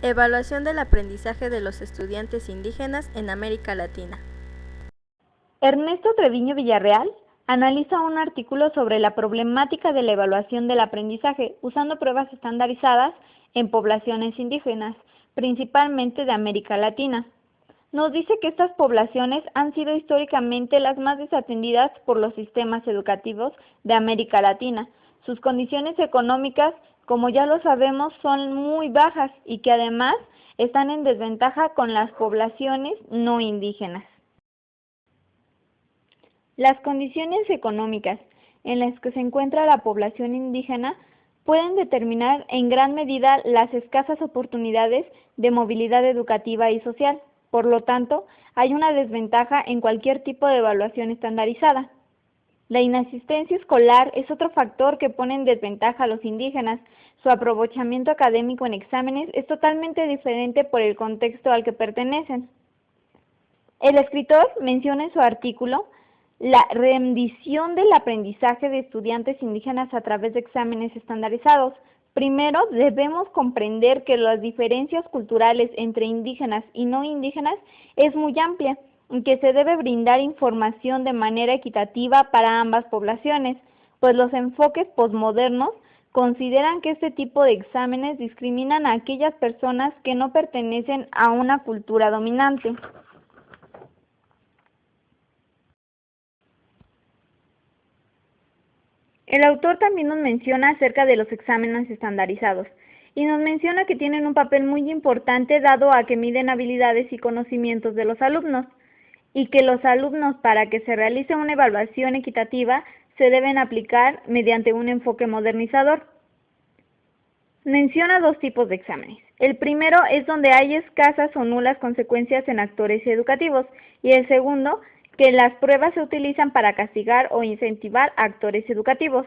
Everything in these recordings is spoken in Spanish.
Evaluación del aprendizaje de los estudiantes indígenas en América Latina. Ernesto Treviño Villarreal analiza un artículo sobre la problemática de la evaluación del aprendizaje usando pruebas estandarizadas en poblaciones indígenas, principalmente de América Latina. Nos dice que estas poblaciones han sido históricamente las más desatendidas por los sistemas educativos de América Latina. Sus condiciones económicas, como ya lo sabemos, son muy bajas y que además están en desventaja con las poblaciones no indígenas. Las condiciones económicas en las que se encuentra la población indígena pueden determinar en gran medida las escasas oportunidades de movilidad educativa y social. Por lo tanto, hay una desventaja en cualquier tipo de evaluación estandarizada. La inasistencia escolar es otro factor que pone en desventaja a los indígenas. Su aprovechamiento académico en exámenes es totalmente diferente por el contexto al que pertenecen. El escritor menciona en su artículo la rendición del aprendizaje de estudiantes indígenas a través de exámenes estandarizados. Primero, debemos comprender que las diferencias culturales entre indígenas y no indígenas es muy amplia y que se debe brindar información de manera equitativa para ambas poblaciones, pues los enfoques posmodernos consideran que este tipo de exámenes discriminan a aquellas personas que no pertenecen a una cultura dominante. El autor también nos menciona acerca de los exámenes estandarizados y nos menciona que tienen un papel muy importante dado a que miden habilidades y conocimientos de los alumnos y que los alumnos, para que se realice una evaluación equitativa, se deben aplicar mediante un enfoque modernizador. Menciona dos tipos de exámenes. El primero es donde hay escasas o nulas consecuencias en actores educativos y el segundo, que las pruebas se utilizan para castigar o incentivar a actores educativos.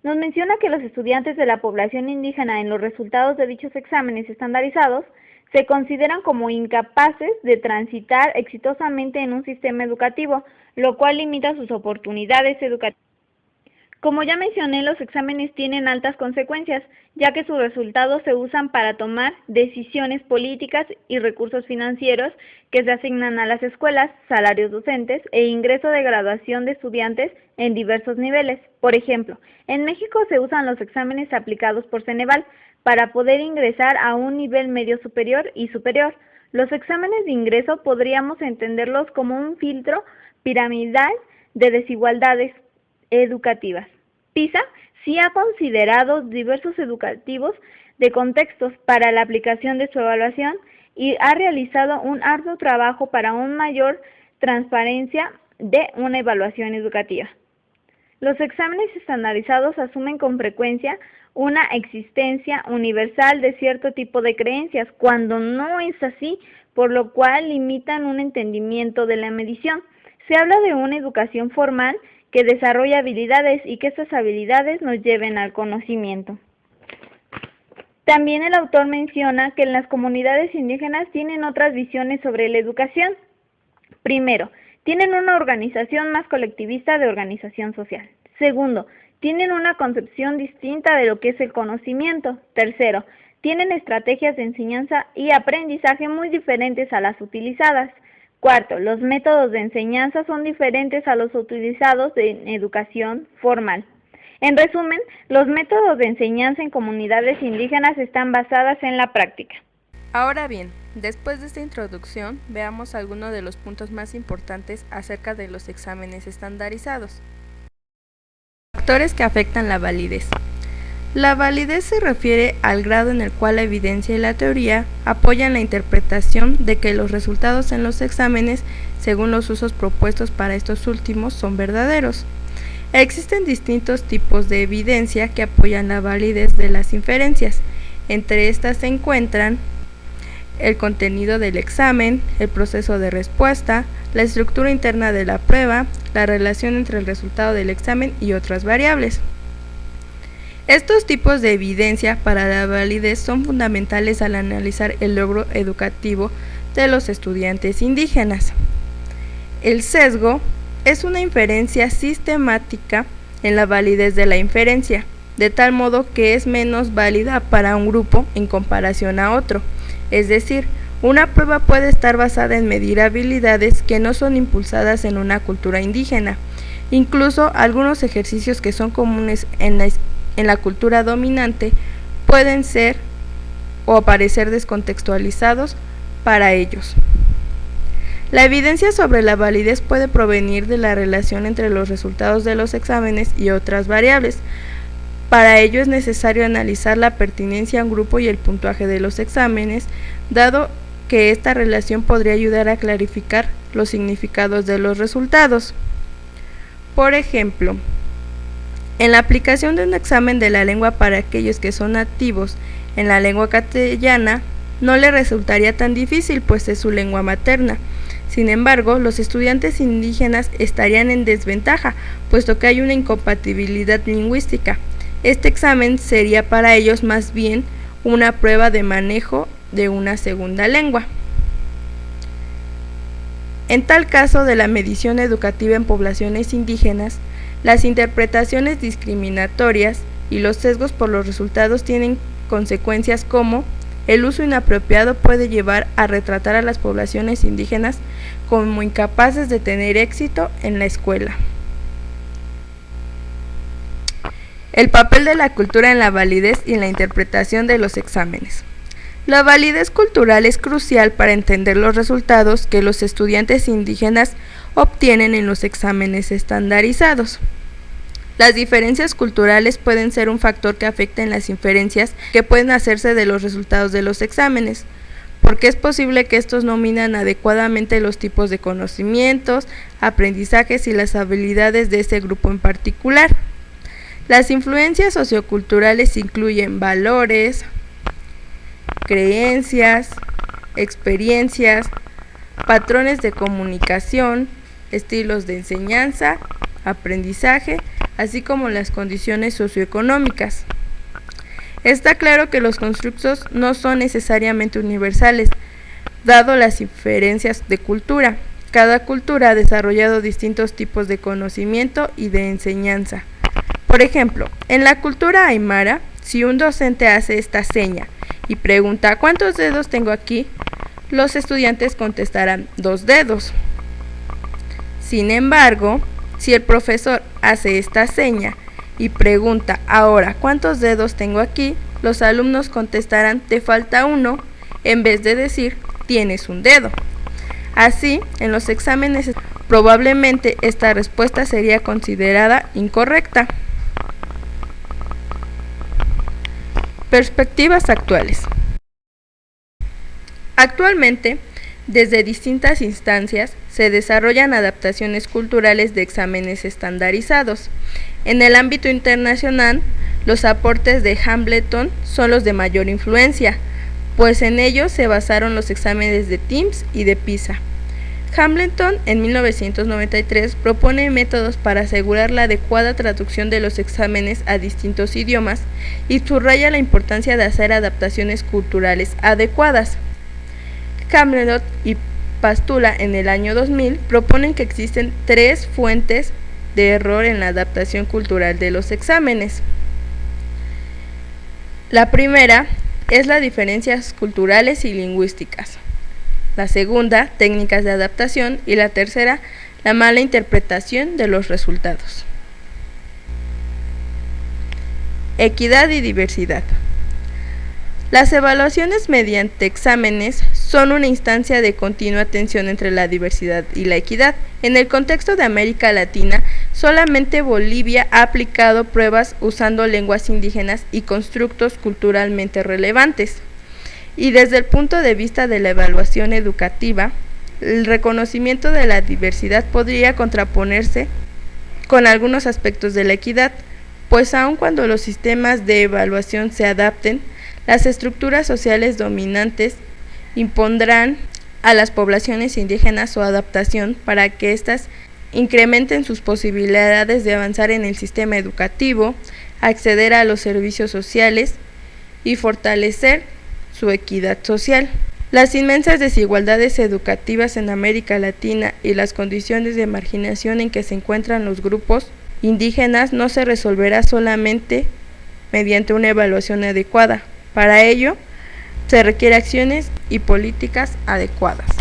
Nos menciona que los estudiantes de la población indígena en los resultados de dichos exámenes estandarizados se consideran como incapaces de transitar exitosamente en un sistema educativo, lo cual limita sus oportunidades educativas. Como ya mencioné, los exámenes tienen altas consecuencias, ya que sus resultados se usan para tomar decisiones políticas y recursos financieros que se asignan a las escuelas, salarios docentes e ingreso de graduación de estudiantes en diversos niveles. Por ejemplo, en México se usan los exámenes aplicados por Ceneval para poder ingresar a un nivel medio superior y superior. Los exámenes de ingreso podríamos entenderlos como un filtro piramidal de desigualdades educativas. PISA sí ha considerado diversos educativos de contextos para la aplicación de su evaluación y ha realizado un arduo trabajo para una mayor transparencia de una evaluación educativa. Los exámenes estandarizados asumen con frecuencia una existencia universal de cierto tipo de creencias, cuando no es así, por lo cual limitan un entendimiento de la medición. Se habla de una educación formal que desarrolla habilidades y que estas habilidades nos lleven al conocimiento. También el autor menciona que las comunidades indígenas tienen otras visiones sobre la educación. Primero, tienen una organización más colectivista de organización social. Segundo, tienen una concepción distinta de lo que es el conocimiento. Tercero, tienen estrategias de enseñanza y aprendizaje muy diferentes a las utilizadas. Cuarto, los métodos de enseñanza son diferentes a los utilizados en educación formal. En resumen, los métodos de enseñanza en comunidades indígenas están basadas en la práctica. Ahora bien, después de esta introducción, veamos algunos de los puntos más importantes acerca de los exámenes estandarizados. Factores que afectan la validez. La validez se refiere al grado en el cual la evidencia y la teoría apoyan la interpretación de que los resultados en los exámenes, según los usos propuestos para estos últimos, son verdaderos. Existen distintos tipos de evidencia que apoyan la validez de las inferencias. Entre estas se encuentran el contenido del examen, el proceso de respuesta, la estructura interna de la prueba, la relación entre el resultado del examen y otras variables. Estos tipos de evidencia para la validez son fundamentales al analizar el logro educativo de los estudiantes indígenas. El sesgo es una inferencia sistemática en la validez de la inferencia. de tal modo que es menos válida para un grupo en comparación a otro. Es decir, una prueba puede estar basada en medir habilidades que no son impulsadas en una cultura indígena. Incluso algunos ejercicios que son comunes en la cultura dominante pueden ser o parecer descontextualizados para ellos. La evidencia sobre la validez puede provenir de la relación entre los resultados de los exámenes y otras variables. Para ello es necesario analizar la pertinencia a un grupo y el puntaje de los exámenes, dado que esta relación podría ayudar a clarificar los significados de los resultados. Por ejemplo, en la aplicación de un examen de la lengua para aquellos que son nativos en la lengua castellana, no le resultaría tan difícil, pues es su lengua materna. Sin embargo, los estudiantes indígenas estarían en desventaja, puesto que hay una incompatibilidad lingüística. Este examen sería para ellos más bien una prueba de manejo de una segunda lengua. En tal caso de la medición educativa en poblaciones indígenas, las interpretaciones discriminatorias y los sesgos por los resultados tienen consecuencias como el uso inapropiado puede llevar a retratar a las poblaciones indígenas como incapaces de tener éxito en la escuela. El papel de la cultura en la validez y en la interpretación de los exámenes. La validez cultural es crucial para entender los resultados que los estudiantes indígenas obtienen en los exámenes estandarizados. Las diferencias culturales pueden ser un factor que afecta en las inferencias que pueden hacerse de los resultados de los exámenes, porque es posible que estos no midan adecuadamente los tipos de conocimientos, aprendizajes y las habilidades de ese grupo en particular. Las influencias socioculturales incluyen valores, creencias, experiencias, patrones de comunicación, estilos de enseñanza, aprendizaje, así como las condiciones socioeconómicas. Está claro que los constructos no son necesariamente universales, dado las diferencias de cultura. Cada cultura ha desarrollado distintos tipos de conocimiento y de enseñanza. Por ejemplo, en la cultura aymara, si un docente hace esta seña y pregunta ¿cuántos dedos tengo aquí?, los estudiantes contestarán 2 dedos. Sin embargo, si el profesor hace esta seña y pregunta ahora ¿cuántos dedos tengo aquí?, los alumnos contestarán te falta 1 en vez de decir tienes un dedo. Así, en los exámenes probablemente esta respuesta sería considerada incorrecta. Perspectivas actuales. Actualmente, desde distintas instancias, se desarrollan adaptaciones culturales de exámenes estandarizados. En el ámbito internacional, los aportes de Hambleton son los de mayor influencia, pues en ellos se basaron los exámenes de TIMSS y de PISA. Hambleton, en 1993, propone métodos para asegurar la adecuada traducción de los exámenes a distintos idiomas y subraya la importancia de hacer adaptaciones culturales adecuadas. Hambleton y Pastula, en el año 2000, proponen que existen 3 fuentes de error en la adaptación cultural de los exámenes. La primera es las diferencias culturales y lingüísticas. La segunda, técnicas de adaptación, y la tercera, la mala interpretación de los resultados. Equidad y diversidad. Las evaluaciones mediante exámenes son una instancia de continua tensión entre la diversidad y la equidad. En el contexto de América Latina, solamente Bolivia ha aplicado pruebas usando lenguas indígenas y constructos culturalmente relevantes. Y desde el punto de vista de la evaluación educativa, el reconocimiento de la diversidad podría contraponerse con algunos aspectos de la equidad, pues aun cuando los sistemas de evaluación se adapten, las estructuras sociales dominantes impondrán a las poblaciones indígenas su adaptación para que éstas incrementen sus posibilidades de avanzar en el sistema educativo, acceder a los servicios sociales y fortalecer su equidad social. Las inmensas desigualdades educativas en América Latina y las condiciones de marginación en que se encuentran los grupos indígenas no se resolverá solamente mediante una evaluación adecuada. Para ello, se requieren acciones y políticas adecuadas.